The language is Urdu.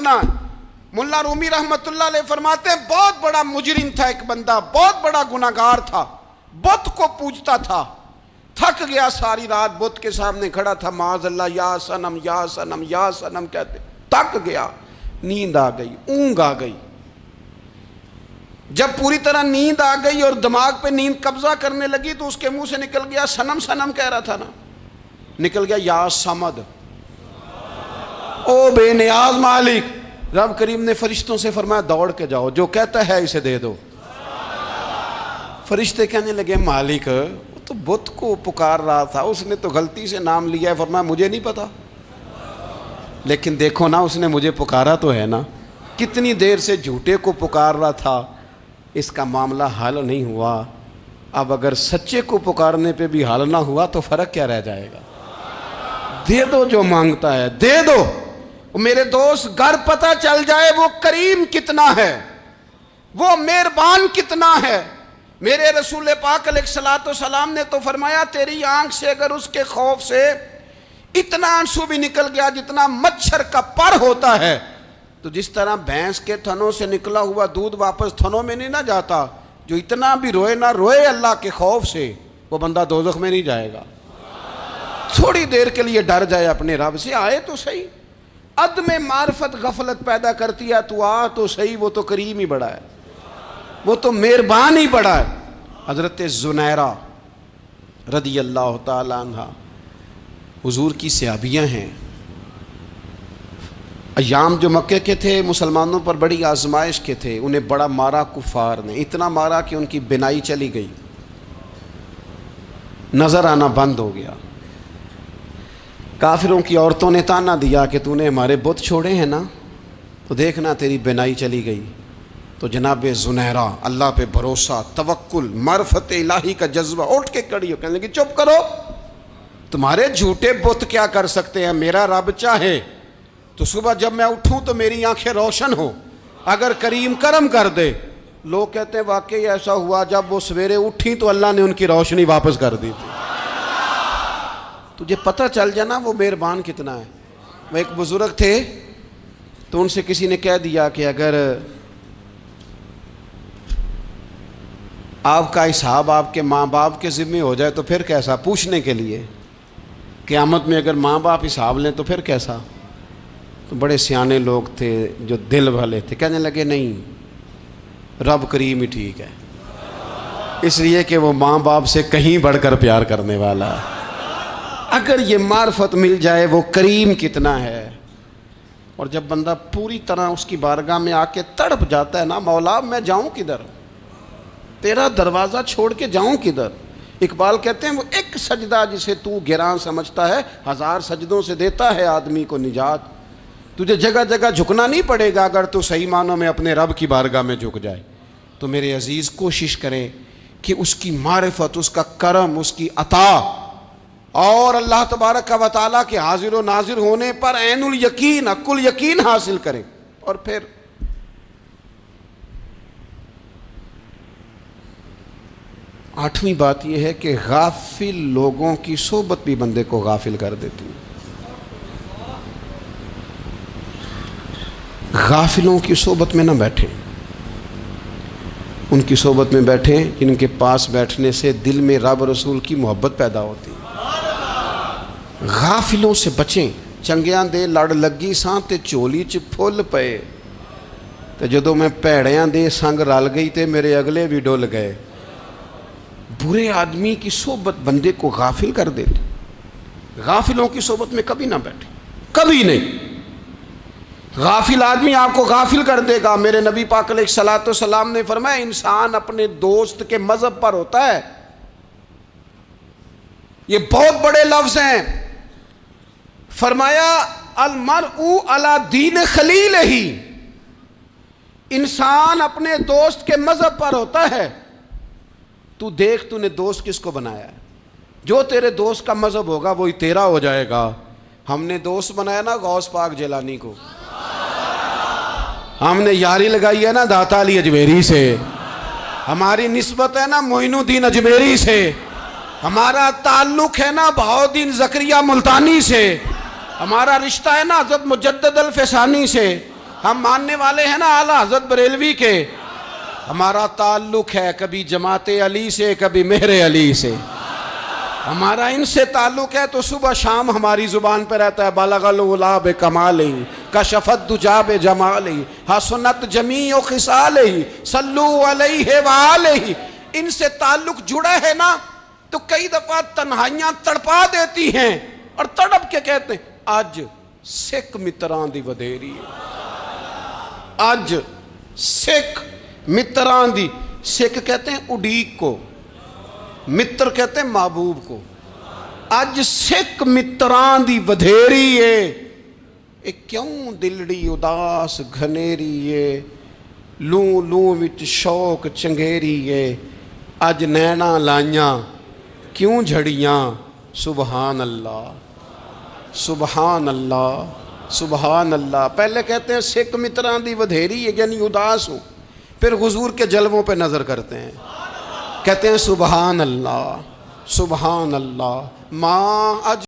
کتنا ہے؟ ملا رومی رحمت اللہ علیہ فرماتے ہیں بہت بڑا مجرم تھا ایک بندہ، بہت بڑا گناہگار تھا، بت کو پوجتا تھا، تھک گیا ساری رات بت کے سامنے کھڑا تھا، معاذ اللہ یا صنم یا صنم یا صنم کہتے، تھک گیا، نیند آ گئی، اونگ آ گئی۔ جب پوری طرح نیند آ گئی اور دماغ پہ نیند قبضہ کرنے لگی تو اس کے منہ سے نکل گیا، صنم صنم کہہ رہا تھا نا، نکل گیا یا صمد، او بے نیاز مالک۔ رب کریم نے فرشتوں سے فرمایا دوڑ کے جاؤ، جو کہتا ہے اسے دے دو۔ فرشتے کہنے لگے مالک وہ تو بت کو پکار رہا تھا، اس نے تو غلطی سے نام لیا ہے۔ فرمایا مجھے نہیں پتا، لیکن دیکھو نا اس نے مجھے پکارا تو ہے نا، کتنی دیر سے جھوٹے کو پکار رہا تھا، اس کا معاملہ حل نہیں ہوا، اب اگر سچے کو پکارنے پہ بھی حل نہ ہوا تو فرق کیا رہ جائے گا؟ دے دو جو مانگتا ہے، دے دو۔ میرے دوست گر پتہ چل جائے وہ کریم کتنا ہے، وہ مہربان کتنا ہے۔ میرے رسول پاک علیہ الصلوۃ والسلام نے تو فرمایا تیری آنکھ سے اگر اس کے خوف سے اتنا آنسو بھی نکل گیا جتنا مچھر کا پر ہوتا ہے، تو جس طرح بھینس کے تھنوں سے نکلا ہوا دودھ واپس تھنوں میں نہیں نہ جاتا، جو اتنا بھی روئے نہ روئے اللہ کے خوف سے، وہ بندہ دوزخ میں نہیں جائے گا۔ تھوڑی دیر کے لیے ڈر جائے اپنے رب سے، آئے تو صحیح۔ عدم معرفت غفلت پیدا کرتی ہے، تو آ تو صحیح، وہ تو کریم ہی بڑا ہے، وہ تو مہربان ہی بڑا ہے۔ حضرت زنیرہ رضی اللہ تعالی عنہ حضور کی صحابیاں ہیں، ایام جو مکے کے تھے مسلمانوں پر بڑی آزمائش کے تھے، انہیں بڑا مارا کفار نے، اتنا مارا کہ ان کی بینائی چلی گئی، نظر آنا بند ہو گیا۔ کافروں کی عورتوں نے تانا دیا کہ تو نے ہمارے بت چھوڑے ہیں نا، تو دیکھنا تیری بینائی چلی گئی۔ تو جناب زنیرہ اللہ پہ بھروسہ، توکل، معرفت الہی کا جذبہ، اٹھ کے کھڑی ہو کہنے لگی چپ کرو، تمہارے جھوٹے بت کیا کر سکتے ہیں، میرا رب چاہے تو صبح جب میں اٹھوں تو میری آنکھیں روشن ہوں، اگر کریم کرم کر دے۔ لوگ کہتے ہیں واقعی ایسا ہوا، جب وہ سویرے اٹھیں تو اللہ نے ان کی روشنی واپس کر دی تھی۔ تجھے پتہ چل جانا وہ مہربان کتنا ہے۔ وہ ایک بزرگ تھے تو ان سے کسی نے کہہ دیا کہ اگر آپ کا حساب آپ کے ماں باپ کے ذمہ ہو جائے تو پھر کیسا، پوچھنے کے لیے قیامت میں اگر ماں باپ حساب لیں تو پھر کیسا۔ تو بڑے سیانے لوگ تھے جو دل والے تھے، کہنے لگے نہیں، رب کریم ہی ٹھیک ہے، اس لیے کہ وہ ماں باپ سے کہیں بڑھ کر پیار کرنے والا ہے۔ اگر یہ معرفت مل جائے وہ کریم کتنا ہے۔ اور جب بندہ پوری طرح اس کی بارگاہ میں آ کے تڑپ جاتا ہے نا، مولا میں جاؤں کدھر، تیرا دروازہ چھوڑ کے جاؤں کدھر۔ اقبال کہتے ہیں وہ ایک سجدہ جسے تو گراں سمجھتا ہے، 1000 سجدوں سے دیتا ہے آدمی کو نجات۔ تجھے جگہ جگہ جھکنا نہیں پڑے گا اگر تو صحیح معنوں میں اپنے رب کی بارگاہ میں جھک جائے۔ تو میرے عزیز کوشش کریں کہ اس کی معرفت، اس کا کرم، اس کی عطا اور اللہ تبارک و تعالیٰ کے حاضر و ناظر ہونے پر عین الیقین، حق الیقین حاصل کریں۔ اور پھر آٹھویں بات یہ ہے کہ غافل لوگوں کی صحبت بھی بندے کو غافل کر دیتی ہے۔ غافلوں کی صحبت میں نہ بیٹھیں، ان کی صحبت میں بیٹھیں جن کے پاس بیٹھنے سے دل میں رب رسول کی محبت پیدا ہوتی ہے۔ غافلوں سے بچیں۔ چنگیاں دے لڑ لگی ساں تے چولی چ پھل پئے، تے جدوں میں پیڑیاں دے سنگ رل گئی تے میرے اگلے بھی ڈول گئے۔ برے آدمی کی صحبت بندے کو غافل کر دیتی۔ غافلوں کی صحبت میں کبھی نہ بیٹھیں، کبھی نہیں۔ غافل آدمی آپ کو غافل کر دے گا۔ میرے نبی پاک علیہ الصلوۃ والسلام نے فرمایا انسان اپنے دوست کے مذہب پر ہوتا ہے۔ یہ بہت بڑے لفظ ہیں۔ فرمایا المرء علی دین خلیلہ، انسان اپنے دوست کے مذہب پر ہوتا ہے۔ تو دیکھ تو نے دوست کس کو بنایا ہے، جو تیرے دوست کا مذہب ہوگا وہی تیرا ہو جائے گا۔ ہم نے دوست بنایا نا غوث پاک جیلانی کو، ہم نے یاری لگائی ہے نا داتا علی اجمیری سے، ہماری نسبت ہے نا معین الدین اجمیری سے، ہمارا تعلق ہے نا بہاؤالدین زکریا ملتانی سے، ہمارا رشتہ ہے نا حضرت مجدد الفسانی سے۔ ہم ماننے والے ہیں نا اعلیٰ حضرت بریلوی کے، ہمارا تعلق ہے کبھی جماعت علی سے کبھی مہر علی سے، ہمارا ان سے تعلق ہے تو صبح شام ہماری زبان پہ رہتا ہے بالغ العلا بکمالہ کشفت دجا بجمالہ حسنت جمیع خصالہ صلو علیہ وآلہ۔ ان سے تعلق جڑا ہے نا تو کئی دفعہ تنہائیاں تڑپا دیتی ہیں اور تڑپ کے کہتے ہیں اج سکھ متران دی ودھیری ہے، اج سکھ متران دی، سکھ کہتے ہیں اڈیق کو، متر کہتے ہیں محبوب کو، اج سکھ متران دی ودھیری ہے، اے کیوں دلڑی اداس گھنیری ہے، لوں لوں وچ شوق چنگیری ہے، اج نینا لائیاں کیوں جھڑیاں، سبحان اللہ سبحان اللہ سبحان اللہ۔ پہلے کہتے ہیں سکھ متران دی ودھیری ہے یعنی اداس ہوں، پھر حضور کے جلووں پہ نظر کرتے ہیں، کہتے ہیں سبحان اللہ سبحان اللہ۔ ماں اج